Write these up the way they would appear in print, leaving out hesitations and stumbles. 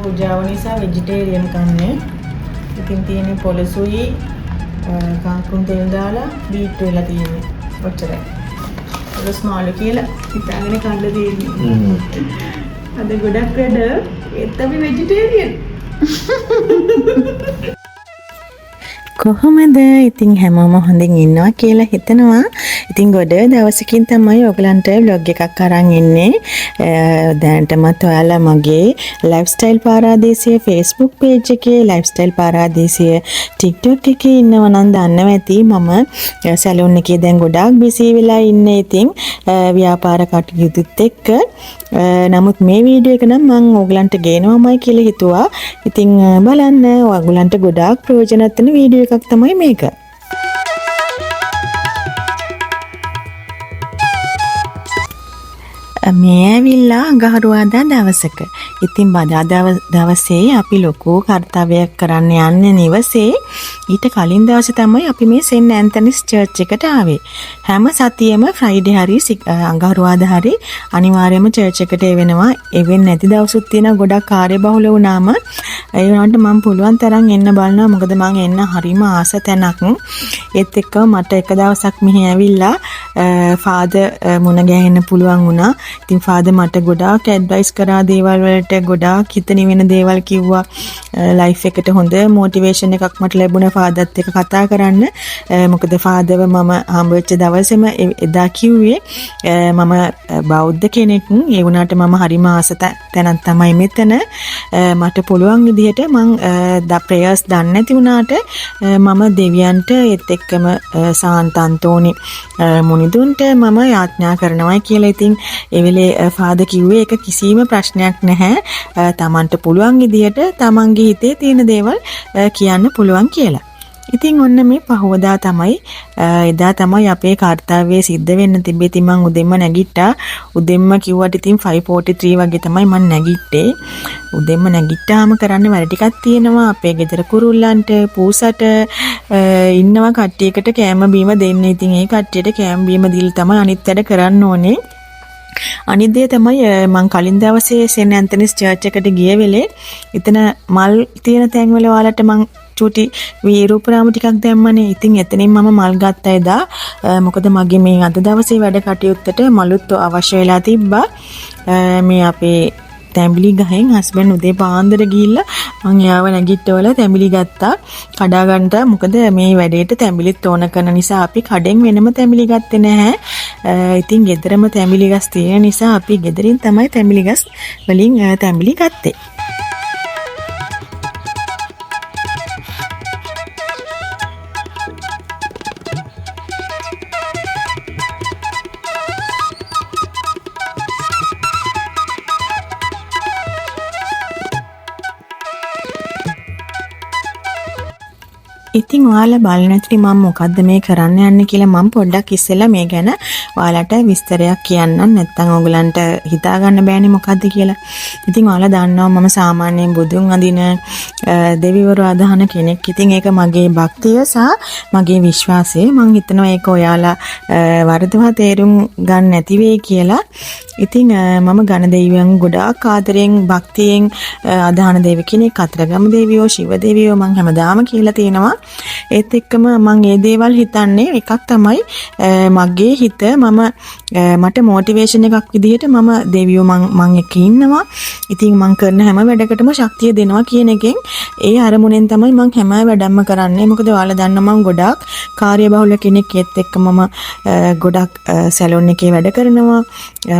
පූජාව නිසා වෙජිටේරියන් කන්නේ. ඉතින් තියෙන්නේ පොලසුයි කාකුන් තෙල් දාලා බීට් වෙලා තියෙන්නේ. ඔච්චරයි. ඒක ස්මාල් කියලා හිතාගෙන කන්න තියෙන්නේ. අද ගොඩක් වැඩ ඒත් අපි වෙජිටේරියන්. කොහොමද? ඉතින් හැමෝම හොඳින් ඉන්නවා කියලා හිතනවා. ඉතින් ගොඩ දවසකින් තමයි ඔයගලන්ට vlog එකක් අරන් ඉන්නේ. දැනටමත් ඔයාලා මගේ ලයිෆ්ස්ටයිල් පාරාදීසිය Facebook page එකේ ලයිෆ්ස්ටයිල් පාරාදීසිය TikTok එකේ ඉන්නවා නම් දන්නවා ඇති මම සැලූන් එකේ දැන් ගොඩාක් බිසි වෙලා ඉන්නේ. ඉතින් ව්‍යාපාර කටයුතුත් එක්ක නමුත් මේ වීඩියෝ එක නම් මම ඔයගලන්ට ගේනවාමයි කියලා හිතුවා. ඉතින් බලන්න ඔයගලන්ට ගොඩාක් ප්‍රයෝජනවත් වෙන වීඩියෝ එකක් තමයි මේක. මේ ඇවිල්ලා අඟහරුවාදා දවසක. ඉතින් බදාදා දවසේ අපි ලොකු කර්තව්‍යයක් කරන්න යන්නේ නිවසේ. ඊට කලින් දවසේ තමයි අපි මේ සෙන්ට් ඇන්තනිස් චර්ච් එකට ආවේ. හැම සතියෙම ෆ්‍රයිඩේ හරි අඟහරුවාදා හරි අනිවාර්යයෙන්ම චර්ච් එකට එවෙනවා. එවෙන්නේ නැති දවසුත් තියෙනවා ගොඩක් කාර්යබහුල වුණාම. ඒ වුණාට මම පුළුවන් තරම් එන්න බලනවා. මොකද මම එන්න හරිම ආස තැනක්. ඒත් එක්කම මට එක දවසක් මෙහි ඇවිල්ලා ෆාදර් මුණ ගැහෙන්න පුළුවන් වුණා. ඉතින් ෆාදර් මට ගොඩාක් ඇඩ්වයිස් කරා දේවල් වලට ගොඩාක් හිතෙන වෙන දේවල් කිව්වා. ලයිෆ් එකට හොඳ මොටිවේෂන් එකක් මට ලැබුණා ෆාදර්ත් එක්ක කතා කරන්න. මොකද ෆාදර්ව මම හම්බෙච්ච දවසේම එදා කිව්වේ මම බෞද්ධ කෙනෙක්. ඒ වුණාට මම හරිම ආස තැනක් තමයි මෙතන. මට පුළුවන් විදිහට මම ප්‍රේයර්ස් දන්නේ නැති වුණාට මම දෙවියන්ට ඒත් එක්කම සාන්ත අන්තෝනි මුනිදුන්ට මම යාඥා කරනවා කියලා. ඉතින් ඒ වෙලේ ෆාදර් කිව්වේ ඒක කිසිම ප්‍රශ්නයක් නැහැ. තමන්ට පුළුවන් විදිහට තමන්ගේ හිතේ තියෙන දේවල් කියන්න පුළුවන් කියලා. ඉතින් ඔන්න මේ පහවදා තමයි එදා තමයි අපේ කාර්යය සිද්ධ වෙන්න තිබ්බේ. ඉතින් මං උදෙන්ම නැගිට්ටා. උදෙන්ම කිව්වට ඉතින් 5:43 වගේ තමයි මං නැගිට්ටේ. උදෙන්ම නැගිට්ටාම කරන්න වැඩ ටිකක් තියෙනවා. අපේ ගෙදර කුරුල්ලන්ට පූසට ඉන්නවා කට්ටියකට කෑම බීම දෙන්න. ඉතින් ඒ කට්ටියට කෑම බීම දීලා තමයි අනිත් වැඩ කරන්න ඕනේ. අනිත් දේ තමයි මං කලින් දවසේ සෙන්ට් ඇන්තනිස් චර්ච් එකට ගිය වෙලේ එතන මල් තියෙන තැන් වල ඔයාලට මං චූටි වීරූපරාම ටිකක් දැම්මනේ. ඉතින් එතනින් මම මල් ගත්තා එදා. මොකද මගේ මේ අද දවසේ වැඩ කටයුත්තට මලුත් අවශ්‍ය වෙලා තිබ්බා. මේ අපේ තැඹිලි ගහෙන් හස්බන්ඩ් උදේ පාන්දර ගිහිල්ලා මං යාව නැගිට්ටවල තැඹිලි ගත්තා කඩා ගන්නට. මොකද මේ වැඩේට තැඹිලිත් ඕන කරන නිසා අපි කඩෙන් වෙනම තැඹිලි ගත්තේ නැහැ. ඉතින් ගෙදරම තැඹිලි ගස් තියෙන නිසා අපි ගෙදරින් තමයි තැඹිලි ගස් වලින් තැඹිලි ගත්තේ. ඉතින් ඔයාලා බලන ඇති මම මොකද්ද මේ කරන්න යන්නේ කියලා මම පොඩ්ඩක් ඉස්සෙල්ලා මේ ගැන ඔයාලට විස්තරයක් කියන්නම්. නැත්නම් ඔයගලන්ට හිතා ගන්න බෑනේ මොකද්ද කියලා. ඉතින් ඔයාලා දන්නවා මම සාමාන්‍යයෙන් බුදුන් අඳින දෙවිවරු අදහන කෙනෙක්. ඉතින් ඒක මගේ භක්තිය සහ මගේ විශ්වාසය. මම හිතනවා ඒක ඔයාලා වරදවා තේරුම් ගන්න නැති වෙයි කියලා. ඉතින් මම ඝන දෙවියන් ගොඩාක් ආදරෙන් භක්තියෙන් අදහන දෙවි කෙනෙක්. කතරගම දෙවියෝ ශිව දෙවියෝ මම හැමදාම කියලා තියෙනවා. ඒත් එක්කම මම මේ දේවල් හිතන්නේ එකක් තමයි මගේ හිත මට මොටිවේෂන් එකක් විදිහට මම දෙවියෝ මං එක්ක ඉන්නවා. ඉතින් මං කරන හැම වැඩකටම ශක්තිය දෙනවා කියන එකෙන් ඒ අරමුණෙන් තමයි මං හැම වැඩක්ම කරන්නේ. මොකද ඔයාලා දන්නවා මං ගොඩාක් කාර්යබහුල කෙනෙක්. ඒත් එක්ක මම ගොඩක් සැලොන් එකේ වැඩ කරනවා.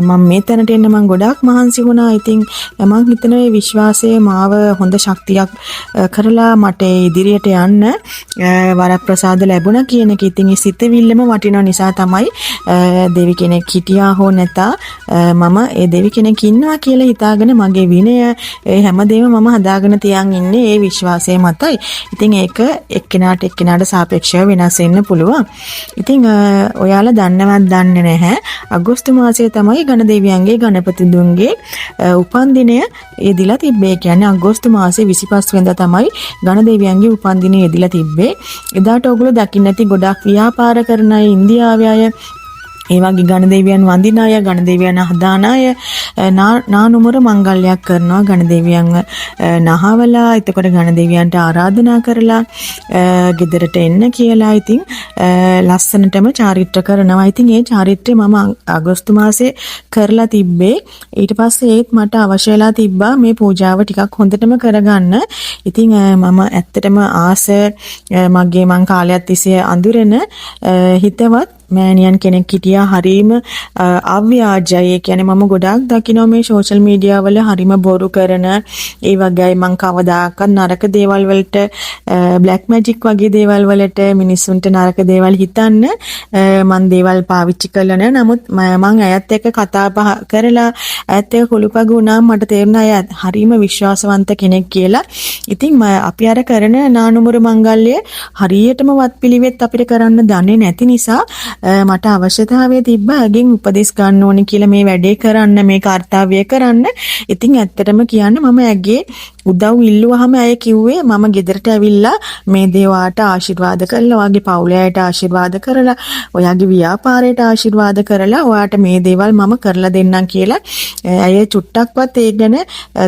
මම මේ තැනට එන්න මං ගොඩාක් මහන්සි වුණා. ඉතින් මං හිතන මේ විශ්වාසය මාව හොඳ ශක්තියක් කරලා මට ඉදිරියට යන්න වරප්‍රසාද ලැබුණා කියන එක. ඉතින් ඒ සිතවිල්ලම වටිනා නිසා තමයි දෙවි කෙනෙක් හිටියා හෝ නැතා මම ඒ දෙවි කෙනෙක් ඉන්නවා කියලා හිතාගෙන මගේ විනය හැමදේම මම හදාගෙන තියන් ඉන්නේ ඒ විශ්වාසය මතයි. ඉතින් ඒක එක්කෙනාට සාපේක්ෂව වෙනස් වෙන්න පුළුවන්. ඉතින් ඔයාලා දන්නවත් දන්නේ නැහැ අගෝස්තු මාසයේ තමයි ඝන දෙවියන්ගේ ගණපතිඳුන්ගේ උපන් දිනය යෙදිලා තිබ්බේ. කියන්නේ අගෝස්තු මාසයේ 25 වෙනිදා තමයි ඝන දෙවියන්ගේ උපන් දිනය යෙදිලා තිබ්බේ. එදාට ඔයගොල්ලෝ දකින්න ඇති ගොඩක් ව්‍යාපාර කරන අය, ඉන්දියාවේ අය ඒ වගේ ගණදේවියන් වඳින අය, ගණදේවියන් හදාන අය නානුමර මංගල්‍යයක් කරනවා ගණදේවියන්ව නහවලා. එතකොට ගණදේවියන්ට ආරාධනා කරලා ගෙදරට එන්න කියලා ඉතින් ලස්සනටම චාරිත්‍ර කරනවා. ඉතින් ඒ චාරිත්‍රය මම අගෝස්තු මාසේ කරලා තිබ්බේ. ඊට පස්සේ ඒත් මට අවශ්‍ය වෙලා තිබ්බා මේ පූජාව ටිකක් හොඳටම කරගන්න. ඉතින් මම ඇත්තටම ආස මගේ මං කාලයක් තිස්සේ අඳුරන හිතවත් මෑණියන් කෙනෙක් හිටියා. හරීම අව්‍යාජයි. ඒ කියන්නේ මම ගොඩාක් දකිනවා මේ සෝෂල් මීඩියා වල හරීම බොරු කරන ඒ වගේ මං කවදාකවත් නරක දේවල් වලට බ්ලැක් මැජික් වගේ දේවල් වලට මිනිස්සුන්ට නරක දේවල් හිතන්න මං දේවල් පාවිච්චි කරලා නැහැ. නමුත් මං අයත් එක්ක කතා බහ කරලා අයත් එක්ක කුළුපගු වුණාම මට තේරුණා අය හරීම විශ්වාසවන්ත කෙනෙක් කියලා. ඉතින් අපි අර කරන නානුමුර මංගල්‍ය හරියටම වත්පිළිවෙත් අපිට කරන්න දන්නේ නැති නිසා මට අවශ්‍යතාවය තිබ්බා ඇගෙන් උපදෙස් ගන්න ඕනේ කියලා මේ වැඩේ කරන්න, මේ කාර්යය කරන්න. ඉතින් ඇත්තටම කියන්න මම ඇගේ උදව් ඉල්ලුවාම අය කිව්වේ මම ගෙදරට ඇවිල්ලා මේ දේවාට ආශිර්වාද කරලා, ඔයාගේ පවුලයට ආශිර්වාද කරලා, ඔයාගේ ව්‍යාපාරයට ආශිර්වාද කරලා ඔයාට මේ දේවල් මම කරලා දෙන්නම් කියලා. අය චුට්ටක්වත් ඒ ගැන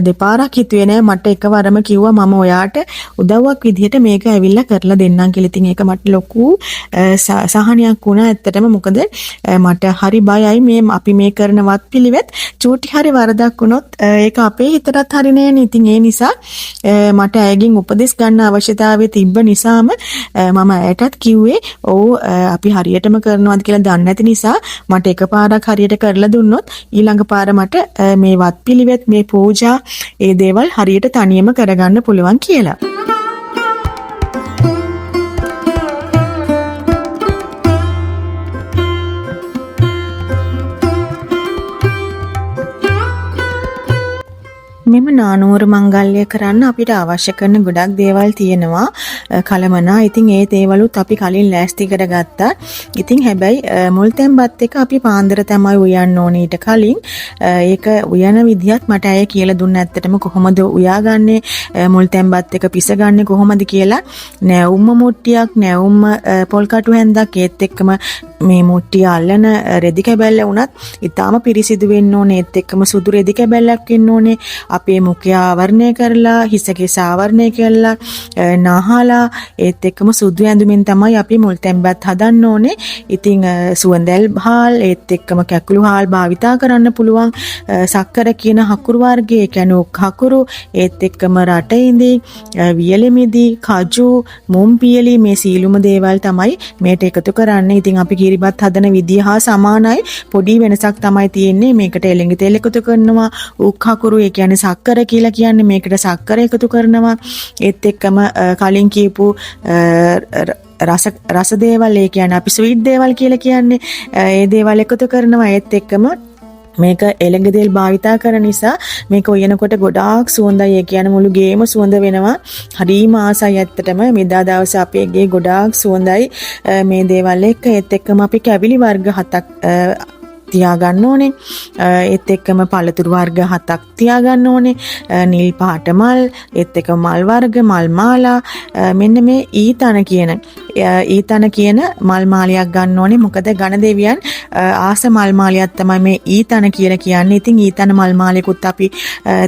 දෙපාරක් හිතුවේ නෑ. මට එකවරම කිව්වා මම ඔයාට උදව්වක් විදිහට මේක ඇවිල්ලා කරලා දෙන්නම් කියලා. ඉතින් ඒක මට ලොකු සහනයක් වුණා ඇත්තටම. මොකද මට හරි බයයි මේ අපි මේ කරන වත්පිළිවෙත් චූටි හරි වරදක් වුණොත් ඒක අපේ හිතටත් හරි නෑනේ. ඉතින් ඒ නිසා මට ඇයගෙන් උපදෙස් ගන්න අවශ්‍යතාවය තිබ්බ නිසාම මම ඇයටත් කිව්වේ ඔව් අපි හරියටම කරනවාද කියලා දන්නේ නැති නිසා මට එකපාරක් හරියට කරලා දුන්නොත් ඊළඟ පාර මට මේ වත්පිළිවෙත් මේ පූජා ඒ දේවල් හරියට තනියම කරගන්න පුළුවන් කියලා. මෙම නානුවර මංගල්‍ය කරන්න අපිට අවශ්‍ය කරන ගොඩක් දේවල් තියෙනවා කලමනා. ඉතින් ඒ දේවලුත් අපි කලින් ලෑස්ති කරගත්තා. ඉතින් හැබැයි මුල් තැන්පත් එක අපි පාන්දර තමයි උයන්න ඕනේ ඊට කලින්. ඒක උයන විදිහත් මට අය කියලා දුන්න ඇත්තටම කොහොමද උයාගන්නේ, මුල් තැන්පත් එක පිසගන්නේ කොහොමද කියලා. නැවුම්ම මුට්ටියක්, නැවුම්ම පොල් කටු හැන්දක් ඒත් එක්කම මේ මුට්ටිය අල්ලන රෙදි කැබැල්ල වුණත් ඊටාම පිරිසිදු වෙන්න ඕනේ. ඒත් එක්කම සුදු රෙදි කැබැල්ලක් වෙන්න ඕනේ. අපේ මුඛය ආවරණය කරලා, හිසකෙස ආවරණය කරලා, නහලා ඒත් එක්කම සුදු ඇඳුමින් තමයි අපි මුල් තැන්පත් හදන්න ඕනේ. ඉතින් සුවඳල් හාල් ඒත් එක්කම කැකුළු හාල් භාවිතා කරන්න පුළුවන්. සක්කර කියන හකුරු වර්ගය, ඒ කියන්නේ හකුරු ඒත් එක්කම රටඉඳි, වියලි කජු, මුම් පියලි මේ සීලුම දේවල් තමයි මේට එකතු කරන්නේ. ඉතින් අපි කිරිබත් හදන විදිය හා සමානයි. පොඩි වෙනසක් තමයි තියෙන්නේ. මේකට එළඟ තෙල් එකතු කරනවා. උක් හකුරු ඒ කියන්නේ සක්කර කියලා කියන්නේ මේකට සක්කර එකතු කරනවා. ඒත් එක්කම කලින් කියපු රස දේවල් ඒ කියන්නේ අපි ස්වීට් දේවල් කියලා කියන්නේ ඒ දේවල් එකතු කරනවා. ඒත් එක්කම මේක එළඟ තෙල් භාවිතා කරන නිසා මේක උයනකොට ගොඩාක් සුවඳයි. ඒ කියන්නේ මුළු ගේම සුවඳ වෙනවා. හරිම ආසයි ඇත්තටම. මෙදා දවසේ අපේ ගේ ගොඩාක් සුවඳයි මේ දේවල් එක්ක. ඒත් එක්කම අපි කැවිලි වර්ග 7ක් තියාගන්න ඕනේ. ඒත් එක්කම පළතුරු වර්ග 7ක් තියාගන්න ඕනේ. නිල් පාට මල්, ඒත් එක්ක මල් වර්ග, මල් මාලා, මෙන්න මේ ඊතන කියන මල් මාලයක් ගන්න ඕනේ. මොකද ගණදෙවියන් ආස මල් මාලයක් තමයි මේ ඊතන කියලා කියන්නේ. ඉතින් ඊතන මල් මාලයකුත් අපි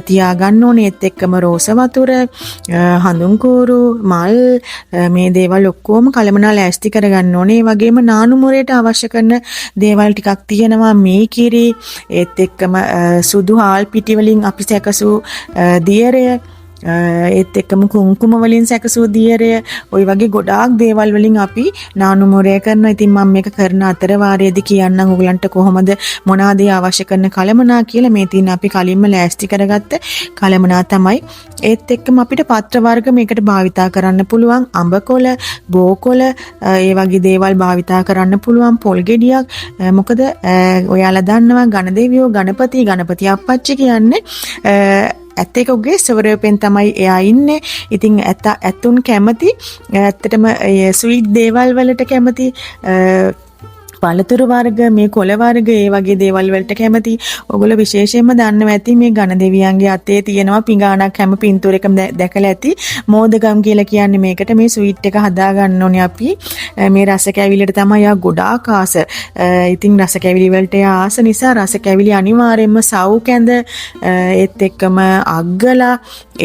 තියාගන්න ඕනේ. ඒත් එක්කම රෝස වතුර, හඳුන් කූරු, මල් මේ දේවල් ඔක්කොම කලමනා ලෑස්ති කරගන්න ඕනේ. ඒ වගේම නානුමුරේට අවශ්‍ය කරන දේවල් ටිකක් තියෙනවා. මේ කිරි ඒත් එක්කම සුදු හාල් පිටි වලින් අපි සැකසූ දියරය, ඒත් එක්කම කුංකුම වලින් සැකසූ දියරය, ওই වගේ ගොඩාක් දේවල් වලින් අපි නානුමුරය කරනවා. ඉතින් මම මේක කරන අතර වාරයේදී කියන්නම් ඔයගලන්ට කොහොමද මොනවාද අවශ්‍ය කරන කලමනා කියලා. මේ තියෙන අපි කලින්ම ලෑස්ති කරගත්ත කලමනා තමයි. ඒත් එක්කම අපිට පත්‍ර වර්ග මේකට භාවිතා කරන්න පුළුවන්. අඹ කොළ, බෝ කොළ ඒ වගේ දේවල් භාවිතා කරන්න පුළුවන්. පොල් ගෙඩියක්. මොකද ඔයාලා දන්නවා ගණදෙවියෝ ගණපති අප්පච්චි කියන්නේ ඇත්තෙකුගේ ස්වරූපෙන් තමයි එයා ඉන්නේ. ඉතින් ඇතුන් කැමති ඇත්තටම ස්වීට් දේවල් වලට කැමති. පළතුරු වර්ග මේ කොළ වර්ග ඒ වගේ දේවල් වලට කැමති. ඔයගොල්ලෝ විශේෂයෙන්ම දන්නවා ඇති මේ ඝන දෙවියන්ගේ අතේ තියෙනවා පිඟානක් හැම පින්තූරයකම දැකලා ඇති. මෝදගම් කියලා කියන්නේ මේකට මේ ස්වීට් එක හදා ගන්න ඕනේ අපි. මේ රස කැවිලිට තමයි යා ගොඩාක් ආස. ඉතින් රස කැවිලි වලට යා ආස නිසා රස කැවිලි අනිවාර්යයෙන්ම සව් කැඳ ඒත් එක්කම අග්ගලා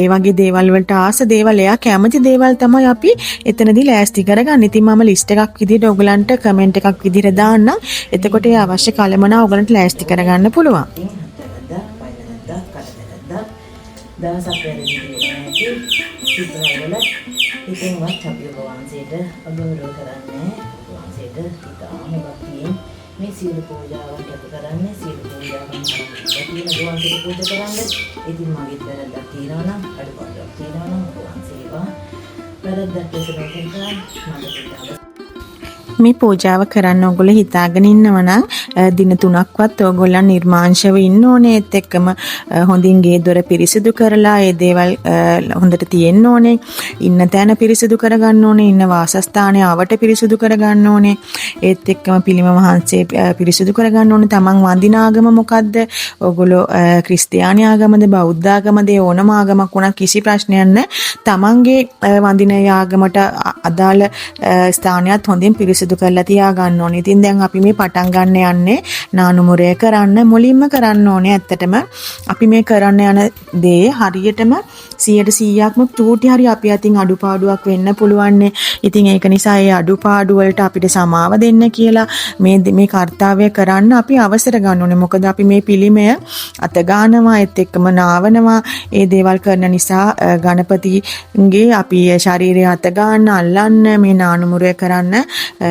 ඒ වගේ දේවල් වලට ආස දේවල් එයා කැමති දේවල් තමයි අපි එතනදී ලෑස්ති කරගන්න. ඉතින් මම ලිස්ට් එකක් විදිහට ඔයගලන්ට කමෙන්ට් එකක් විදිහට දාන්න. එතකොට ඒ අවශ්‍ය කලමනා ඔයගලන්ට ලෑස්ති කරගන්න පුළුවන්. දවසක් වැඩි සිද්ධවල ඉතින් වත් අපි වහන්සේට අගෞරව කරන්නේ වහන්සේට ඉතාම භක්තියෙන් මේ සීල පූජාවන් කරන්නේ සීල පූජාවන් කියලා වහන්සේට පූජා කරන්නේ. ඉතින් මගේ වැරද්දක් තියෙනවා නම් අඩුපාඩුවක් තියෙනවා නම් වහන්සේවා වැරද්දක් කියලා මම මේ පූජාව කරන්න ඕගොල්ලෝ හිතාගෙන ඉන්නවා නම් දින 3ක්වත් ඕගොල්ලන් නිර්මාංශව ඉන්න ඕනේ. ඒත් එක්කම හොඳින් ගේ දොර පිරිසිදු කරලා ඒ දේවල් හොඳට තියෙන්න ඕනේ. ඉන්න තැන පිරිසිදු කරගන්න ඕනේ. ඉන්න වාසස්ථානය අවට පිරිසිදු කරගන්න ඕනේ. ඒත් එක්කම පිළිම වහන්සේ පිරිසිදු කරගන්න ඕනේ. තමන් වඳින ආගම මොකද්ද? ඕගොල්ලෝ ක්‍රිස්තියානි ආගමද බෞද්ධ ආගමද ඕනම ආගමක් වුණා කිසි ප්‍රශ්නයක් නැහැ. තමන්ගේ වඳින ආගමට අදාළ ස්ථානයත් හොඳින් පිරිසිදු කරලා තියා ගන්න ඕනේ. ඉතින් දැන් අපි මේ පටන් ගන්න යන්නේ නානුමුරය කරන්න. මුලින්ම කරන්න ඕනේ ඇත්තටම අපි මේ කරන්න යන දේ හරියටම 100%ක්ම ත්‍ෘටි හරි අපි අතින් අඩුපාඩුවක් වෙන්න පුළුවන්. ඉතින් ඒක නිසා ඒ අඩුපාඩු වලට අපිට සමාව දෙන්න කියලා මේ කාර්යය කරන්න අපි අවසර ගන්න ඕනේ. මොකද අපි මේ පිළිමය අත ගන්නවා ඒත් එක්කම නාවනවා. ඒ දේවල් කරන නිසා ගණපතිගේ අපි ශරීරය අත ගන්න අල්ලන්න මේ නානුමුරය කරන්න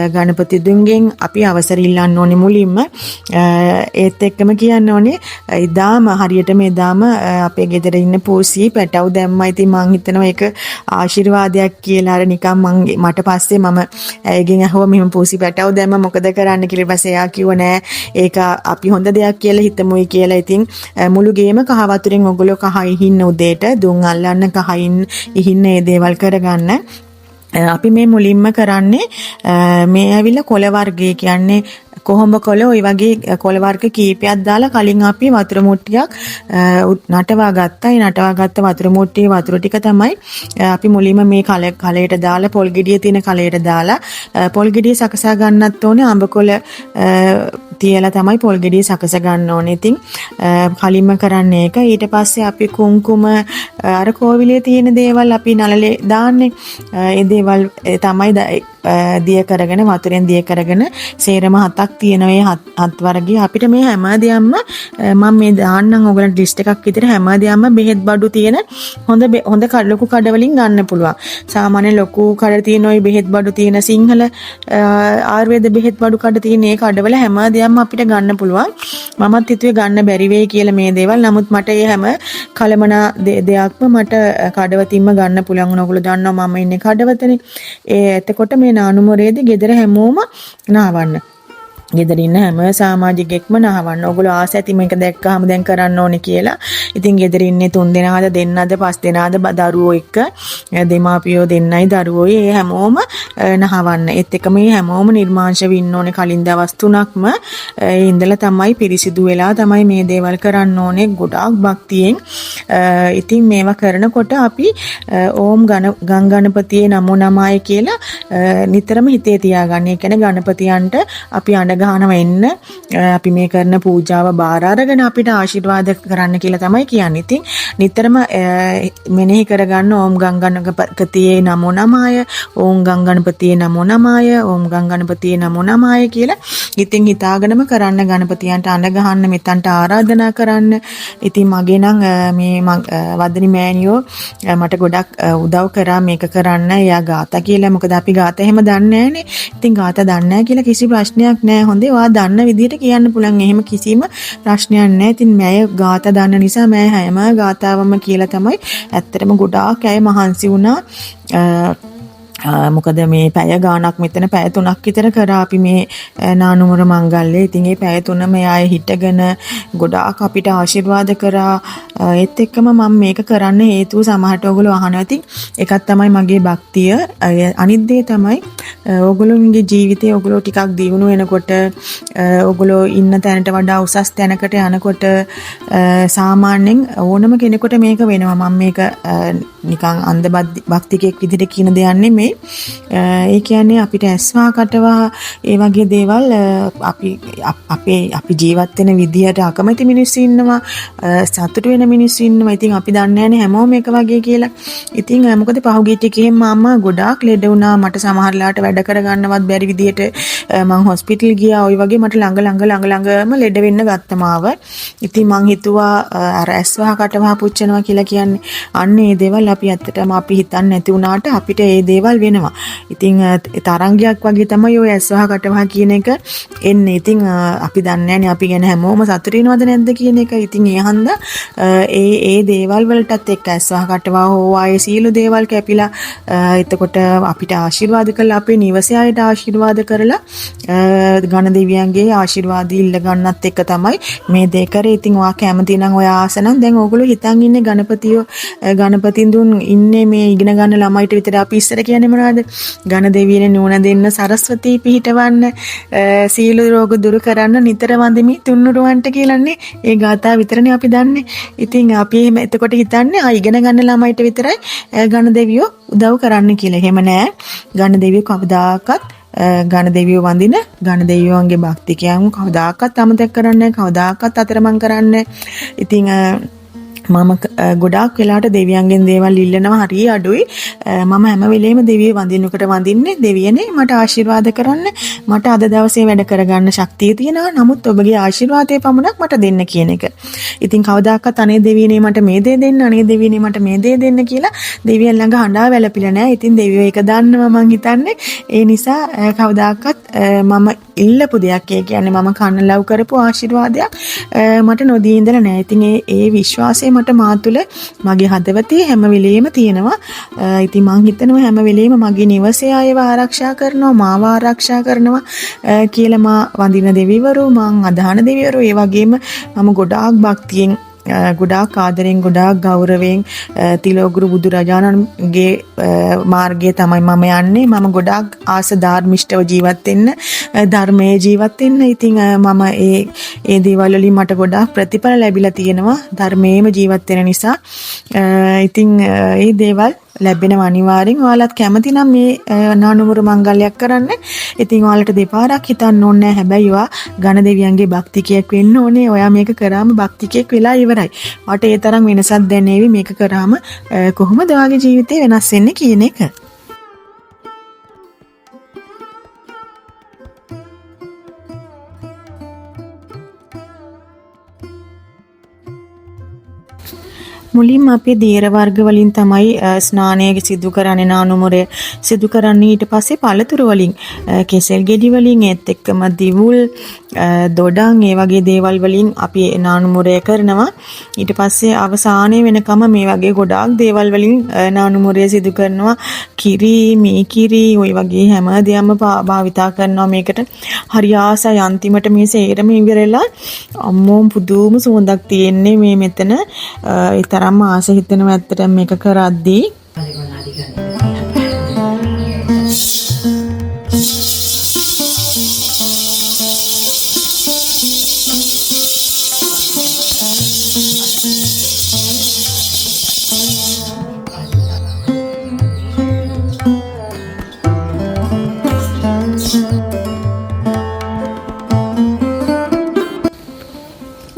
ගණපති දුන්ගෙන් අපි අවසර ඉල්ලන්න ඕනේ මුලින්ම. ඒත් එක්කම කියන්න ඕනේ ඉදාම හරියටම එදාම අපේ ගෙදර ඉන්න පූසී පැටව් දැම්මා. ඉතින් මං හිතනවා ඒක ආශිර්වාදයක් කියලා. අර නිකන් මට පස්සේ මම ඇයගෙන් අහුවා මෙහෙම පූසී පැටව් දැම්මා මොකද කරන්න කියලා. ඊපස්සේ එයා කිව්ව නෑ ඒක අපි හොඳ දෙයක් කියලා හිතමුයි කියලා. ඉතින් මුළු ගේම කහ වතුරෙන් ඔයගොල්ලෝ කහ ඉහින්න උදේට දුම් අල්ලන්න කහින් ඉහින්න ඒ දේවල් කරගන්න. අපි මේ මුලින්ම කරන්නේ මේ ඇවිල්ලා කොළ වර්ගය කියන්නේ කොහොඹ කොළ ওই වගේ කොළ වර්ග කීපයක් දාලා කලින් අපි වතුර මුට්ටියක් නටවා ගත්තා. ඒ නටවා ගත්ත වතුර මුට්ටියේ වතුර ටික තමයි අපි මුලින්ම මේ කලයට දාලා පොල් ගෙඩිය තියෙන කලයට දාලා පොල් ගෙඩිය සකසා ගන්නත් ඕනේ. අඹ කොළ තියලා තමයි පොල් ගෙඩිය සකස ගන්න ඕනේ. ඉතින් කලින්ම කරන්නේ ඒක. ඊට පස්සේ අපි කුංකුම අර කෝවිලේ තියෙන දේවල් අපි නළලේ දාන්නේ. ඒ දේවල් තමයි දිය කරගෙන වතුරෙන් දිය කරගෙන සේරම 7ක් තියෙනවා. ඒ 7 වර්ගයේ අපිට මේ හැම දෙයක්ම මම මේ දාන්නම් ඔයගලන්ට ලිස්ට් එකක් විතර හැම දෙයක්ම බෙහෙත් බඩු තියෙන හොඳ ලොකු කඩ වලින් ගන්න පුළුවන්. සාමාන්‍ය ලොකු කඩ තියෙන ওই බෙහෙත් බඩු තියෙන සිංහල ආයුර්වේද බෙහෙත් බඩු කඩ තියෙන ඒ කඩවල හැම දෙයක්ම අපිට ගන්න පුළුවන්. මමත් හිතුවේ ගන්න බැරි වෙයි කියලා මේ දේවල්. නමුත් මට මේ හැම කලමනා දෙයක්ම මට කඩවතින්ම ගන්න පුළුවන් වුණා. ඔයගොල්ලෝ දන්නවා මම ඉන්නේ කඩවතනේ. එතකොට මේ නානුමොරේදී ගෙදර හැමෝම නාවන්න. ගෙදර ඉන්න හැම සමාජිකෙක්ම නහවන්න. ඔයගොල්ලෝ ආස ඇති මේක දැක්කහම දැන් කරන්න ඕනේ කියලා. ඉතින් ගෙදර ඉන්නේ 3 දෙනාද දෙන්නද 5 දෙනාද දරුවෝ එක්ක දෙමාපියෝ දෙන්නයි දරුවෝයි ඒ හැමෝම නහවන්න. ඒත් එක මේ හැමෝම නිර්මාංශ වෙන්න ඕනේ කලින් දවස් 3ක්ම. ඒ ඉඳලා තමයි පිරිසිදු වෙලා තමයි මේ දේවල් කරන්න ඕනේ ගොඩාක් භක්තියෙන්. ඉතින් මේවා කරනකොට අපි ඕම් ගංගණපතියේ නමෝ නමාය කියලා නිතරම හිතේ තියාගන්න. ඒ කියන්නේ ගණපතියන්ට අපි ගහනව එන්න අපි මේ කරන පූජාව බාර අරගෙන අපිට ආශිර්වාද කරන්න කියලා තමයි කියන්නේ. ඉතින් නිතරම මෙනෙහි කරගන්න ඕම් ගංගණපතියේ නමෝ නමාය, ඕම් ගංගණපතියේ නමෝ නමාය, ඕම් ගංගණපතියේ නමෝ නමාය කියලා ඉතින් හිතාගෙනම කරන්න ගණපතියන්ට අඬ ගහන්න මෙතනට ආරාධනා කරන්න. ඉතින් මගේ නම් මේ වදනි මෑණියෝ මට ගොඩක් උදව් කරා මේක කරන්න. එයා ගාථා කියලා මොකද අපි ගාථා එහෙම දන්නේ නැහනේ. ඉතින් ගාථා දන්නේ නැහැ කියලා කිසි ප්‍රශ්නයක් නැහැ. හොඳේ ඔයා දන්න විදිහට කියන්න පුළුවන්. එහෙම කිසිම ප්‍රශ්නයක් නැහැ. ඉතින් මම ගාථා දන්න නිසා මම හැම ගාථාවම කියලා තමයි ඇත්තටම ගොඩාක් අය මහන්සි වුණා. මොකද මේ පැය ගාණක් මෙතන පැය 3ක් විතර කරා අපි මේ නානුමර මංගල්‍යය. ඉතින් මේ පැය 3 මේ අය හිටගෙන ගොඩාක් අපිට ආශිර්වාද කරා. ඒත් එක්කම මම මේක කරන්න හේතුව සමහරට ඔයගොල්ලෝ අහනවා. ඉතින් එකක් තමයි මගේ භක්තිය. අනිත් දේ තමයි ඔයගොල්ලෝගේ ජීවිතේ ඔයගොල්ලෝ ටිකක් දියුණු වෙනකොට ඔයගොල්ලෝ ඉන්න තැනට වඩා උසස් තැනකට යනකොට සාමාන්‍යයෙන් ඕනම කෙනෙකුට මේක වෙනවා. මම මේක නිකන් අන්ධ භක්තිකෙක් විදිහට කියන දෙයක් නෙමෙයි. ඒ කියන්නේ අපිට ඇස්වා කටවා ඒ වගේ දේවල් අපි ජීවත් වෙන විදියට අකමැති මිනිස්සු ඉන්නවා, සතුටු වෙන මිනිස්සු ඉන්නවා. ඉතින් අපි දන්නේ නැහැ හැමෝම එක වගේ කියලා. ඉතින් මොකද පහුගිය ටිකේ මම ගොඩාක් ලෙඩ වුණා. මට සමහරලාට වැඩ කරගන්නවත් බැරි විදියට මං හොස්පිටල් ගියා. ওই වගේ මට ළඟම ලෙඩ වෙන්න ගත්තම ආව. ඉතින් මං හිතුවා අර ඇස්වා කටවා පුච්චනවා කියලා කියන්නේ අන්න ඒ දේවල් අපි ඇත්තටම අපි හිතන්නේ නැති වුණාට අපිට ඒ දේවල් වෙනවා. ඉතින් තරංගයක් වගේ තමයි ඔය ඇස්වහ කටවහ කියන එක එන්නේ. ඉතින් අපි දන්නේ නැනේ අපි ගැන හැමෝම සතුටු වෙනවද නැද්ද කියන එක. ඉතින් ඒ හන්ද ඒ දේවල් වලටත් එක්ක ඇස්වහ කටවහ හෝ ආයේ සීළු දේවල් කැපිලා එතකොට අපිට ආශිර්වාද කළා, අපේ නිවසේ අයට ආශිර්වාද කරලා ගණ දෙවියන්ගේ ආශිර්වාද ඉල්ල ගන්නත් එක්ක තමයි මේ දේ කරේ. ඉතින් ඔයා කැමති නම් ඔයා ආස නම් දැන් ඕගොල්ලෝ හිතන් ඉන්නේ ගණපතින් දුන් ඉන්නේ මේ ඉගෙන ගන්න ළමයිට විතර. අපි ඉස්සර කියන්නේ මොනවද? ගණ දෙවියනේ නුවණ දෙන්න, සරස්වතී පිහිටවන්න, සීල රෝග දුරු කරන්න, නිතර වඳිමි තුන්නුරුවන්ට කියලානේ. ඒ ගාථා විතරනේ අපි දන්නේ. ඉතින් අපි එහෙම එතකොට හිතන්නේ ඉගෙන ගන්න ළමයිට විතරයි ගණ දෙවියෝ උදව් කරන්න කියලා. එහෙම නෑ. ගණ දෙවියෝ කවදාකවත් ගණ දෙවියෝ වඳින ගණ දෙවියන්ගේ භක්තිකයන් කවදාකවත් අමතක කරන්නේ නැහැ, කවදාකවත් අතරමං කරන්නේ නැහැ. ඉතින් මම ගොඩාක් වෙලාට දෙවියන්ගෙන් දේවල් ඉල්ලනවා හරිය අඩුයි. මම හැම වෙලේම දෙවියෝ වඳින්නේ දෙවියනේ මට ආශිර්වාද කරන්න, මට අද දවසේ වැඩ කරගන්න ශක්තිය තියෙනවා. නමුත් ඔබගේ ආශිර්වාදයේ පමණක් මට දෙන්න කියන එක. ඉතින් කවදාකවත් අනේ දෙවියනේ මට මේ දේ දෙන්න, අනේ දෙවියනේ මට මේ දේ දෙන්න කියලා දෙවියන් ළඟ හඬා වැළපිලා නැහැ. ඉතින් දෙවියෝ ඒක දන්නවා මං හිතන්නේ. ඒ නිසා කවදාකවත් මම ඉල්ලපු දෙයක්, ඒ කියන්නේ මම කන්න ලව් කරපු ආශිර්වාදයක් මට නොදී ඉඳලා නැහැ. ඉතින් ඒ විශ්වාසය මට මා තුළ මගේ හදවතේ හැම වෙලෙම තියෙනවා. ඉතින් මං හිතනවා හැම වෙලෙම මගේ නිවසේ අයව ආරක්ෂා කරනවා, මාව ආරක්ෂා කරනවා කියලා මා වඳින දෙවිවරු, මං අදහන දෙවිවරු, ඒ වගේම මම ගොඩාක් භක්තියෙන්, ගොඩාක් ආදරෙන්, ගොඩාක් ගෞරවයෙන් තිලෝගුරු බුදුරජාණන්ගේ මාර්ගයේ තමයි මම යන්නේ. මම ගොඩාක් ආස ධර්මිෂ්ඨව ජීවත් වෙන්න, ධර්මයේ ජීවත් වෙන්න. ඉතින් මම ඒ දේවල් වලින් මට ගොඩාක් ප්‍රතිඵල ලැබිලා තියෙනවා ධර්මයේම ජීවත් වෙන නිසා. ඉතින් ඒ දේවල් ලැබෙනවා අනිවාර්යෙන්. ඔයාලත් කැමති නම් මේ නානුමුරු මංගල්‍යයක් කරන්න. ඉතින් ඔයාලට දෙපාරක් හිතන්න ඕනේ නැහැ. හැබැයි ඔයා ගණ දෙවියන්ගේ භක්තිකයෙක් වෙන්න ඕනේ. ඔයා මේක කරාම භක්තිකයෙක් වෙලා ඉවරයි. මට ඒ තරම් වෙනසක් දැනෙවි මේක කරාම කොහොමද ඔයාගේ ජීවිතේ වෙනස් වෙන්නේ කියන එක. මුලින්ම අපි දීර වර්ග වලින් තමයි ස්නානය සිදු කරන්නේ, නානුමුරය සිදු කරන්නේ. ඊට පස්සේ පළතුරු වලින්, කෙසෙල් ගෙඩි වලින්, ඒත් එක්කම දිවුල්, දොඩම්, ඒ වගේ දේවල් වලින් අපි නානුමුරය කරනවා. ඊට පස්සේ අවසානයේ වෙනකම මේ වගේ ගොඩාක් දේවල් වලින් නානුමුරය සිදු කරනවා. කිරි, මී කිරි, ওই වගේ හැම දෙයක්ම භාවිතා කරනවා මේකට. හරි ආසයි. අන්තිමට මේ සේරම ඉවරලා අම්මෝ පුදුම සුවඳක් තියෙන්නේ මේ මෙතන. ඒ තරම්ම ආස හිතෙනවා ඇත්තටම මේක කරද්දී.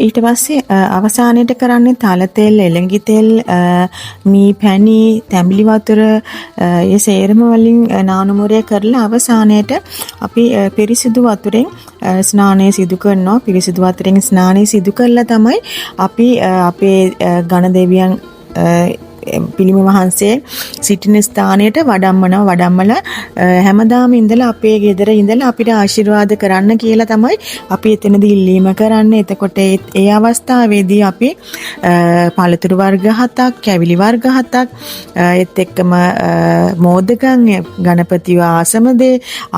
ඊට පස්සේ අවසානයේට කරන්නේ තල තෙල්, එළඟි තෙල්, මී පැණි, තැඹිලි වතුර, ඒ සේරම වලින් නානුමුරය කරලා අවසානයේට අපි පිරිසිදු වතුරෙන් ස්නානය සිදු කරනවා. පිරිසිදු වතුරෙන් ස්නානය සිදු කරලා තමයි අපි අපේ ගණ දෙවියන් පිළිම වහන්සේ සිටින ස්ථානයට වඩම්මලා හැමදාම ඉඳලා අපේ ගෙදර ඉඳලා අපිට ආශිර්වාද කරන්න කියලා තමයි අපි එතනදී ඉල්ලීම කරන්නේ. එතකොට ඒ අවස්ථාවේදී අපි පළතුරු වර්ග 7ක්, කැවිලි වර්ග 7ක්, ඒත් එක්කම මෝදකම්, ගණපතිව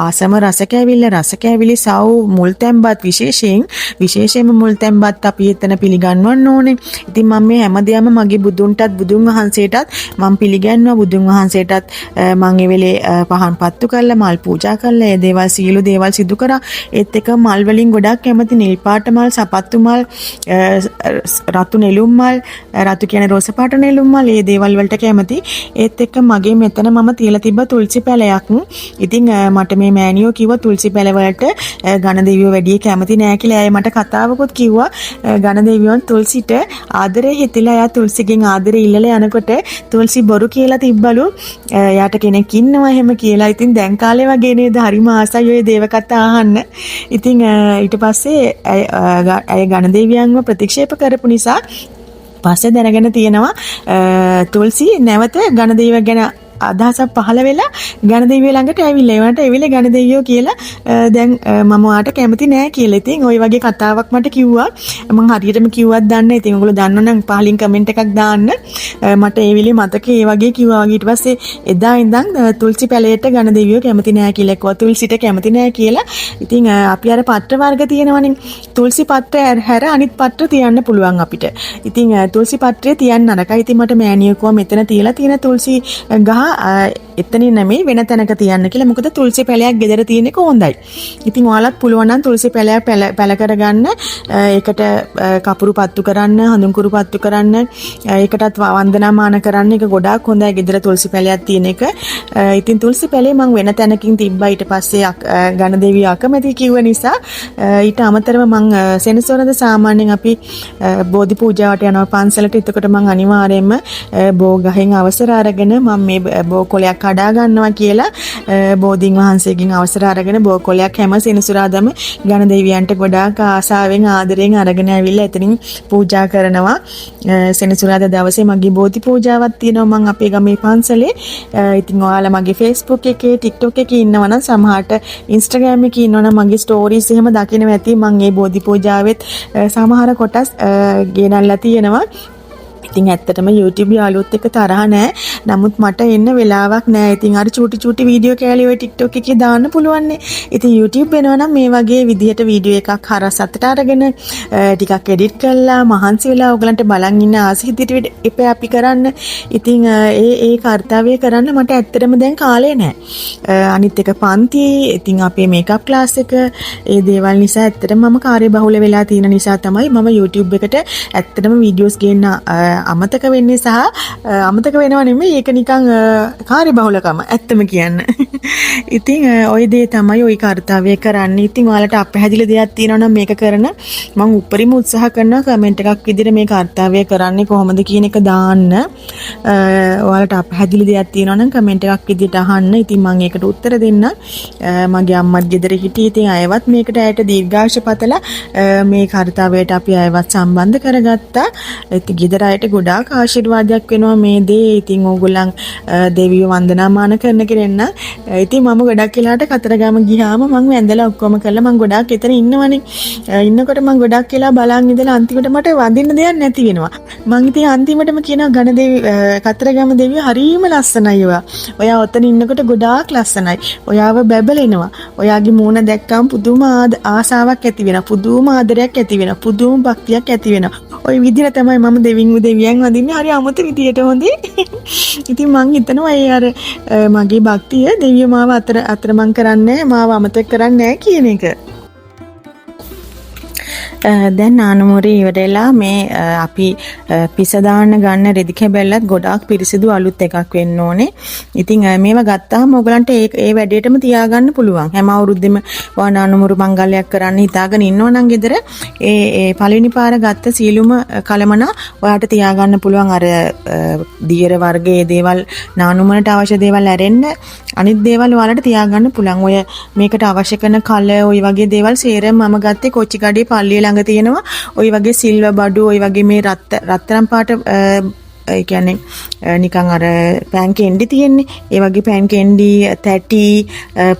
ආසම රස කැවිලි සව් මුල් තැන්පත් විශේෂයෙන්ම මුල් තැන්පත් අපි එතන පිළිගන්වන්න ඕනේ. ඉතින් මම මේ හැමදේම මගේ බුදුන් වහන්සේටත් මම පිළිගන්නවා. බුදුන් වහන්සේටත් මම ඒ වෙලේ පහන් පත්තු කරලා මල් පූජා කරලා ඒ දේවල් සීල දේවල් සිදු කරා. ඒත් එක මල් වලින් ගොඩක් කැමති නිල් පාට මල්, සපත්තු මල්, රතු නෙළුම් මල්, රතු කියන්නේ රෝස පාට නෙළුම් මල්, ඒ දේවල් වලට කැමති. ඒත් එක්ක මගේ මෙතන මම තියලා තිබ්බ තුල්සි පැලයක්. ඉතින් මට මේ මෑනියෝ කිව්වා තුල්සි පැල වලට ඝන දෙවියෝ වැඩි කැමති නෑ කියලා. එයා මට කතාවකුත් කිව්වා. ඝන දෙවියන් තුල්සිට ආදරේ හිතිලා එයා තුල්සිගෙන් ආදරේ ඉල්ලලා යනකොට තුල්සි බොරු කියලා තිබ්බලු. එයාට කෙනෙක් ඉන්නවා එහෙම කියලා. ඉතින් දැන් කාලේ වගේ නේද හරිම ආසයි ඔය දේව කතා අහන්න. ඉතින් ඊට පස්සේ අය ඝන දෙවියන්ව ප්‍රතික්ෂේප කරපු නිසා පස්සේ දැනගෙන තියෙනවා තුල්සි නැවත ඝන දෙවිය ගැන අදහසක් පහළ වෙලා ඝන දෙවියෝ ළඟට ඇවිල්ලා ඒවට එවිල ඝන දෙවියෝ කියලා දැන් මම ඔයාට කැමති නෑ කියලා. ඉතින් ওই වගේ කතාවක් මට කිව්වා. මම හරියටම කිව්වත් දන්නේ නැහැ. ඉතින් ඔයගොල්ලෝ දන්නවනම් පහලින් කමෙන්ට් එකක් දාන්න. මට ඒ වෙලේ මතකේ ඒ වගේ කිව්වා වගේ. ඊට පස්සේ එදා ඉඳන් තුල්සි පැලයට ඝන දෙවියෝ කැමති නෑ කියලා කිව්වා. තුල්සිට කැමති නෑ කියලා. ඉතින් අපි අර පත්‍ර වර්ග තියෙනවනේ. තුල්සි පත්‍ර හැර අනිත් පත්‍ර තියන්න පුළුවන් අපිට. ඉතින් තුල්සි පත්‍රය තියන්න නරකයි. ඉතින් මට මෑණියෝ කිව්වා මෙතන තියලා තියෙන තුල්සි ගහ එතනින් නෙමෙයි වෙන තැනක තියන්න කියලා. මොකද තුල්සි පැලයක් ගෙදර තියෙන එක හොඳයි. ඉතින් ඔයාලත් පුළුවන් නම් තුල්සි පැලයක් පැල කරගන්න, ඒකට කපුරු පත්තු කරන්න, හඳුන්කුරු පත්තු කරන්න, ඒකටත් වන්දනාමාන කරන්න. ඒක ගොඩාක් හොඳයි ගෙදර තුල්සි පැලයක් තියෙන එක. ඉතින් තුල්සි පැලේ මම වෙන තැනකින් තිබ්බා. ඊට පස්සේ ඝන දෙවියෝ අකමැති කිව්ව නිසා ඊට අමතරව මම සෙනසුරාදා සාමාන්‍යයෙන් අපි බෝධි පූජාවට යනවා පන්සලට. එතකොට මම අනිවාර්යයෙන්ම බෝ ගහෙන් අවසර අරගෙන මම මේ බෝ කොලයක් කඩා ගන්නවා කියලා බෝධීන් වහන්සේගෙන් අවසර අරගෙන බෝ කොලයක් හැම සෙනසුරාදාම ඝන දෙවියන්ට ගොඩාක් ආසාවෙන් ආදරෙන් අරගෙන ඇවිල්ලා එතනින් පූජා කරනවා. සෙනසුරාදා දවසේ මගේ බෝධි පූජාවක් තියෙනවා මම අපේ ගමේ පන්සලේ. ඉතින් ඔයාලා මගේ Facebook එකේ TikTok එකේ ඉන්නවනම් සමහරට Instagram එකේ ඉන්නවනම් මගේ stories එහෙම දකින්න ඇති. මම මේ බෝධි පූජාවෙත් සමහර කොටස් ගෙනල්ලා තියෙනවා. ඉතින් ඇත්තටම YouTube යාළුවොත් එක්ක තරහ නැහැ. නමුත් මට එන්න වෙලාවක් නැහැ. ඉතින් අර චූටි වීඩියෝ කෑලි ඔය TikTok එකේ දාන්න පුළුවන් නේ. ඉතින් YouTube වෙනවා නම් මේ වගේ විදිහට වීඩියෝ එකක් හරස් අතට අරගෙන ටිකක් එඩිට් කරලා මහන්සි වෙලා ඔයගලන්ට බලන් ඉන්න ආසිහිතිට එපේ අපි කරන්න. ඉතින් ඒ කාර්යය කරන්න මට ඇත්තටම දැන් කාලේ නැහැ. අනිත් එක පන්ති, ඉතින් අපේ මේකප් ක්ලාස් එක, ඒ දේවල් නිසා ඇත්තටම මම කාර්යබහුල වෙලා තියෙන නිසා තමයි මම YouTube එකට ඇත්තටම වීඩියෝස් ගේන්න අමතක වෙන්නේ. සහ අමතක වෙනවා නෙමෙයි, ඒක නිකන් කාර්යබහුලකම ඇත්තම කියන්න. ඉතින් ওই දේ තමයි ওই කාර්යය කරන්නේ. ඉතින් ඔයාලට අපහැදිලි දෙයක් තියෙනවා නම් මේක කරන මම උපරිම උත්සාහ කරනවා කමෙන්ට් එකක් විදිහට මේ කාර්යය කරන්නේ කොහොමද කියන එක දාන්න. ඔයාලට අපහැදිලි දෙයක් තියෙනවා නම් කමෙන්ට් එකක් විදිහට අහන්න. ඉතින් මම ඒකට උත්තර දෙන්න. මගේ අම්මත් ගෙදර හිටියේ. ඉතින් අයවත් මේකට ඇයට දීර්ඝාෂ පතලා මේ කාර්යයට අපි අයවත් සම්බන්ධ කරගත්තා. ඉතින් ගෙදර අයට ගොඩාක් ආශිර්වාදයක් වෙනවා මේ දේ. ඉතින් ඕගොල්ලන් දෙවියෝ වන්දනාමාන කරන කෙනෙක්. ඉතින් මම ගොඩක් වෙලාට කතරගම ගියාම මම වැඳලා ඔක්කොම කරලා මම ගොඩාක් එතන ඉන්නවනේ. ඉන්නකොට මම ගොඩක් වෙලා බලන් ඉඳලා අන්තිමට මට වඳින්න දෙයක් නැති වෙනවා. මම ඉතින් අන්තිමටම කියනවා ඝන දෙවි කතරගම දෙවියෝ හරීම ලස්සනයි ඔයා. ඔයා ඔතන ඉන්නකොට ගොඩාක් ලස්සනයි. ඔයාව බැබලෙනවා. ඔයාගේ මූණ දැක්කම පුදුම ආසාවක් ඇති වෙනවා. පුදුම ආදරයක් ඇති වෙනවා. පුදුම භක්තියක් ඇති වෙනවා. ওই විදිහට තමයි මම දෙවියන් වඳින්නේ. හරි අමුතු විදියට හොඳේ. ඉතින් මං හිතනවා ඒ අර මගේ භක්තිය දෙවියෝ මාව අතරමං කරන්නේ, මාව අමතක කරන්නේ නැහැ කියන එක. දැන් නානුමුරේ ඉවරලා මේ අපි පිස දාන්න ගන්න රෙදි කැබැල්ලත් ගොඩාක් පිරිසිදු අලුත් එකක් වෙන්න ඕනේ. ඉතින් මේවා ගත්තාම ඔයගලන්ට ඒ වැඩේටම තියාගන්න පුළුවන්. හැම අවුරුද්දෙම නානුමුරු මංගල්‍යයක් කරන්න හිතාගෙන ඉන්නවනම් ගෙදර ඒ පළවෙනි පාර ගත්ත සීලුම කලමන ඔයාට තියාගන්න පුළුවන්. අර දියර වර්ගයේ දේවල් නානුමනට අවශ්‍ය දේවල් ඇරෙන්න අනිත් දේවල් ඔයාලට තියාගන්න පුළුවන්. ඔය මේකට අවශ්‍ය කරන කල ඔය වගේ දේවල් සේරම මම ගත්තේ කොච්චිකඩේ පල්ලිය ළඟ තියෙනවා. ඔය වගේ සිල්වර් බඩු, ඔය වගේ මේ රත්තරන් පාට ඒ කියන්නේ නිකන් අර පෑන් කෙන්ඩි තියෙන්නේ. ඒ වගේ පෑන් කෙන්ඩි, තැටි,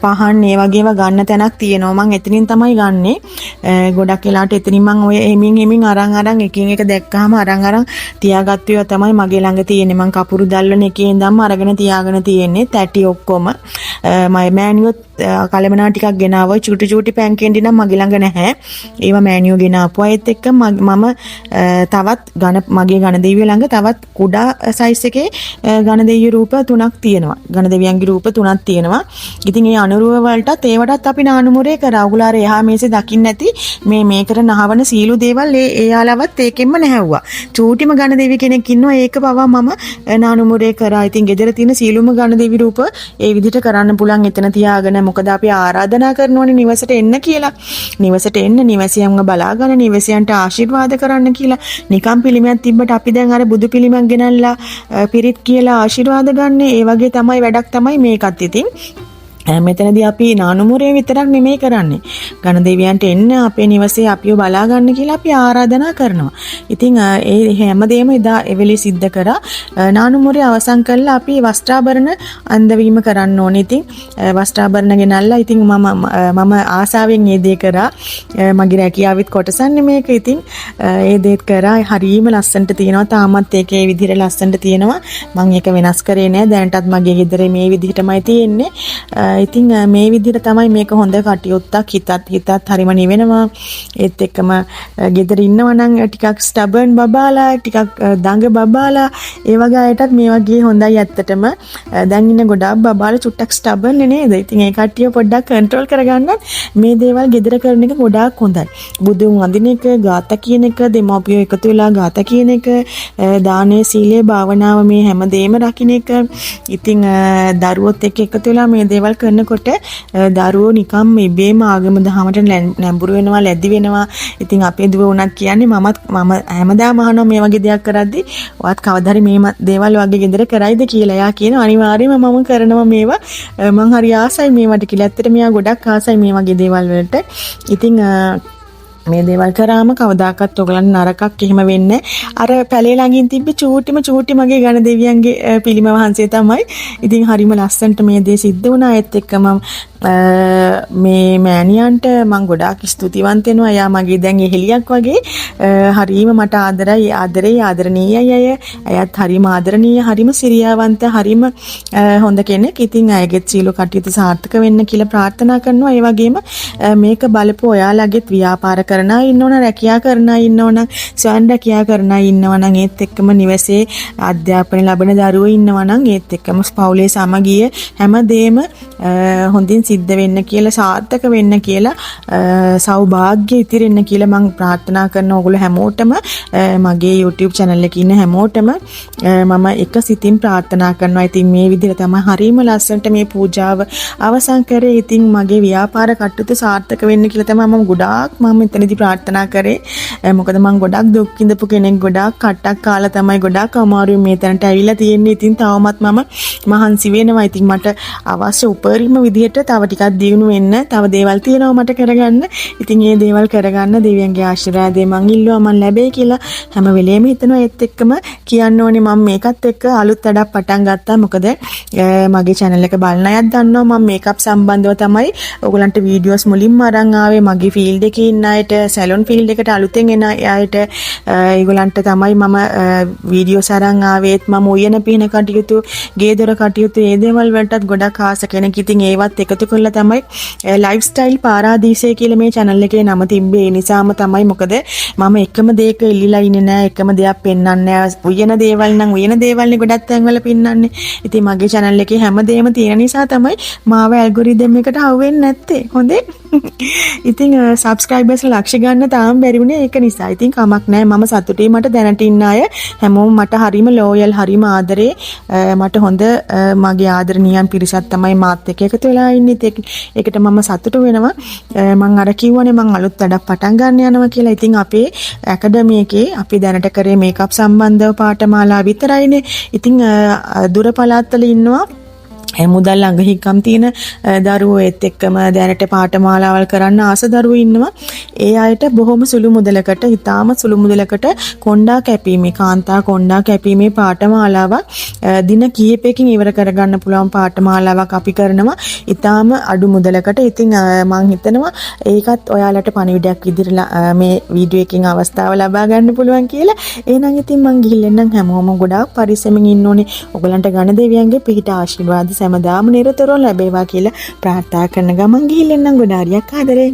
පහන් ඒ වගේ ඒවා ගන්න තැනක් තියෙනවා. මම එතනින් තමයි ගන්නෙ. ගොඩක් වෙලාවට එතනින් මම ඔය එමින් අරන් එකින් එක දැක්කහම අරන් තියාගත්තු ඒවා තමයි මගේ ළඟ තියෙන්නේ. මම කපුරු දැල්වන එකේ ඉඳන්ම අරගෙන තියාගෙන තියෙන්නේ. තැටි ඔක්කොම. මම මෑනියුත් කලමනා ටිකක් ගෙනාවා. චූටි පෑන් කෙන්ඩි නම් මගේ ළඟ නැහැ. ඒවා මෑනියු ගෙනාපුවා. ඒත් එක්ක මම තවත් මගේ ගණදෙවිය ළඟ තවත් කුඩා සයිස් එකේ ගණදෙවිය රූප 3ක් තියෙනවා. ගණදෙවියන්ගේ රූප 3ක් තියෙනවා. ඉතින් ඒ අනුරුව වලටත් ඒවටත් අපි නානුමුරේ කරා. ඔයගොල්ලෝ අර එහා මේසේ දකින්න නැති මේකට නහවන සීළු දේවල් එයාලවත් ඒකෙන්ම නැහැව්වා. චූටිම ගණදෙවිය කෙනෙක් ඉන්නවා. ඒක පවා මම නානුමුරේ කරා. ඉතින් ගෙදර තියෙන සීළුම ගණදෙවි රූප ඒ විදිහට කරන්න පුළුවන් එතන තියාගෙන. මොකද අපි ආරාධනා කරනෝනේ නිවසට එන්න කියලා. නිවසට එන්න, නිවසියන්ව බලාගන්න, නිවසියන්ට ආශිර්වාද කරන්න කියලා. නිකම් පිළිමයක් තිබ්බට අපි දැන් අර බුදු පිළිමයක් ගෙනල්ලා පිරිත් කියලා ආශිර්වාද ගන්න. ඒ වගේ තමයි වැඩක් තමයි මේකත් ඉතින්. මෙතනදී අපි නානුමුරේ විතරක් නෙමෙයි කරන්නේ. ගණදෙවියන්ට එන්න අපේ නිවසේ අපිව බලා ගන්න කියලා අපි ආරාධනා කරනවා. ඉතින් ඒ හැමදේම එදා එවෙලේ සිද්ධ කරා. නානුමුරේ අවසන් කළා අපි වස්ත්‍රාභරණ අන්දවීම කරන්න ඕනේ. ඉතින් වස්ත්‍රාභරණ ගෙනල්ලා ඉතින් මම ආසාවෙන් මේ දේ කරා. මගේ රැකියාවෙත් කොටසන්නේ මේක. ඉතින් ඒ දේත් කරා. හරියම ලස්සනට තියෙනවා. තාමත් ඒකේ විදිහට ලස්සනට තියෙනවා. මම ඒක වෙනස් කරේ නෑ. දැනටත් මගේ ගෙදරේ මේ විදිහටමයි තියෙන්නේ. ඉතින් මේ විදිහට තමයි මේක හොඳ කටයුත්තක්. හිතත් හරිම නිවෙනවා. ඒත් එක්කම ගෙදර ඉන්නවා නම් ටිකක් ස්ටබර්න් බබාලා, ටිකක් දඟ බබාලා ඒ වගේ අයටත් මේ වගේ හොඳයි ඇත්තටම. දැන් ඉන්න ගොඩාක් බබාලා චුට්ටක් ස්ටබර්න් නේද? ඉතින් ඒ කට්ටිය පොඩ්ඩක් කන්ට්‍රෝල් කරගන්න මේ දේවල් ගෙදර කරන එක ගොඩාක් හොඳයි. බුදුන් වඳින එක, ගාථා කියන එක, දෙමව්පියෝ එකතු වෙලා ගාථා කියන එක, දානේ, සීලේ, භාවනාව මේ හැමදේම රකින්න එක. ඉතින් දරුවොත් එක්ක එකතු වෙලා මේ දේවල් කරනකොට දරුවෝ නිකම් ඉබේම ආගම දහමට නැඹුරු වෙනවා, ලැදි වෙනවා. ඉතින් අපේ දුව උනත් කියන්නේ මම හැමදාම අහනවා මේ වගේ දෙයක් කරද්දි ඔයත් කවදා හරි මේ දේවල් වගේ ගෙදර කරයිද කියලා. එයා කියනවා අනිවාර්යයෙන්ම මම කරනවා මේවා. මං හරි ආසයි මේවට කියලා. ඇත්තට මෙයා ගොඩක් ආසයි මේ වගේ දේවල් වලට. ඉතින් මේ දේවල් කරාම කවදාකවත් ඔයගලන් නරකක් එහෙම වෙන්නේ. අර පැලේ ළඟින් තිබ්බ චූටි මගේ ගණදෙවියන්ගේ පිළිම වහන්සේ තමයි. ඉතින් හරිම ලස්සනට මේ දේ සිද්ධ වුණා. ඒත් එක්කම මේ මෑණියන්ට මම ගොඩාක් ස්තුතිවන්ත වෙනවා. එයා මගේ දැන් එහෙලියක් වගේ. හරිම මට ආදරණීයයි අය. එයාත් හරිම ආදරණීය, හරිම සිරියාවන්ත, හරිම හොඳ කෙනෙක්. ඉතින් අයගෙත් සීල කටයුතු සාර්ථක වෙන්න කියලා ප්‍රාර්ථනා කරනවා. ඒ වගේම මේක බලපු ඔයාලගෙත් ව්‍යාපාර කරන අය ඉන්නවනම්, රැකියා කරන අය ඉන්නවනම්, ස්වයං රැකියා කරන අය ඉන්නවනම්, ඒත් එක්කම නිවසේ අධ්‍යාපනය ලබන දරුවෝ ඉන්නවනම්, ඒත් එක්කම පවුලේ සමගිය හැමදේම හොඳින් සිද්ධ වෙන්න කියලා, සාර්ථක වෙන්න කියලා, සෞභාග්‍ය ඉතිරෙන්න කියලා මම ප්‍රාර්ථනා කරන ඕගොල්ලෝ හැමෝටම, මගේ YouTube channel එකේ ඉන්න හැමෝටම මම එක සිතින් ප්‍රාර්ථනා කරනවා. ඉතින් මේ විදිහට තමයි හරිම ලස්සනට මේ පූජාව අවසන් කරේ. ඉතින් මගේ ව්‍යාපාර කටයුතු සාර්ථක වෙන්න කියලා තමයි මම ගොඩාක් එතනදී ප්‍රාර්ථනා කරේ. මොකද මම ගොඩක් දුක් විඳපු කෙනෙක්, ගොඩාක් කට්ටක් කාලා තමයි ගොඩාක් අමාරුවෙන් මේ තැනට ඇවිල්ලා තියෙන්නේ. ඉතින් තවමත් මම මහන්සි වෙනවා. ඉතින් මට අවශ්‍ය උපරිම විදිහට තව ටිකක් දියුණු වෙන්න, තව දේවල් තියෙනවා මට කරගන්න. ඉතින් මේ දේවල් කරගන්න දෙවියන්ගේ ආශිර්වාදය මං ඉල්ලුවා මං ලැබෙයි කියලා හැම වෙලේම හිතනවා. ඒත් එක්කම කියන්න ඕනේ මම මේකත් එක්ක අලුත් වැඩක් පටන් ගත්තා. මොකද මගේ channel එක බලන අයත් දන්නවා මම මේකප් සම්බන්ධව තමයි ඔයගලන්ට වීඩියෝස් මුලින්ම අරන් ආවේ. මගේ ෆීල්ඩ් එකේ ඉන්න අයට, සැලොන් ෆීල්ඩ් එකට අලුතෙන් එන අයට ඒගොල්ලන්ට තමයි මම වීඩියෝස් අරන් ආවේත්. මම උයන පින කටයුතු, ගේ දොර කටයුතු, ඒ දේවල් වලටත් ගොඩක් ආස කෙනෙක්. ඉතින් ඒවත් එකතු කරලා තමයි ලයිෆ්ස්ටයිල් පාරාදීසය කියලා මේ channel එකේ නම තිබ්බේ. ඒ නිසාම තමයි. මොකද මම එකම දෙයක ඉල්ලලා ඉන්නේ නැහැ. එකම දෙයක් පෙන්වන්නේ නැහැ. උයන දේවල් නම් උයන දේවල්නේ ගොඩක් තැන්වල පෙන්වන්නේ. ඉතින් මගේ channel එකේ හැමදේම තියෙන නිසා තමයි මාව ඇල්ගොරිතම් එකට අහු වෙන්නේ නැත්තේ. හොඳේ. ඉතින් subscribers ලක්ෂ ගන්න තාම බැරි වුණේ ඒක නිසා. ඉතින් කමක් නැහැ. මම සතුටුයි මට දැනට ඉන්න අය හැමෝම මට හරිම ලෝයල්, හරිම ආදරේ. මට හොඳ මගේ ආදරණීයන් පිරිසක් තමයි මාත් එක්ක එකතු වෙලා ඉන්නේ. ඒකට මම සතුටු වෙනවා. මම අර කිව්වනේ මම අලුත් වැඩක් පටන් ගන්න යනවා කියලා. ඉතින් අපේ ඇකඩමි එකේ අපි දැනට කරේ මේකප් සම්බන්ධව පාඨමාලා විතරයිනේ. ඉතින් දුර පළාත්වල ඉන්නවා මුදල් ළඟ හික්කම් තියෙන දරුවෝ ඒත් එක්කම දැනට පාඨමාලාවල් කරන්න ආස දරුවෝ ඉන්නවා. ඒ අයට බොහොම සුළු මුදලකට, ඉතාම සුළු මුදලකට කොණ්ඩා කැපීමේ, කාන්තා කොණ්ඩා කැපීමේ පාඨමාලාවක් දින කිහිපයකින් ඉවර කරගන්න පුළුවන් පාඨමාලාවක් අපි කරනවා. ඉතාම අඩු මුදලකට. ඉතින් මම හිතනවා ඒකත් ඔයාලට පණිවිඩයක් විදිහට මේ වීඩියෝ එකකින් අවස්ථාව ලබා ගන්න පුළුවන් කියලා. එහෙනම් ඉතින් මං ගිහිල්ලා හැමෝම ගොඩාක් පරිස්සමින් ඉන්න ඕනේ. ඔයගලන්ට ගණ දෙවියන්ගේ පිහිට ආශිර්වාද සෑමදාම නිරතරව ලැබේවා කියලා ප්‍රාර්ථනා කරන ගමන් ගිහිල්ලා නම් ගොඩාරියක් ආදරේ.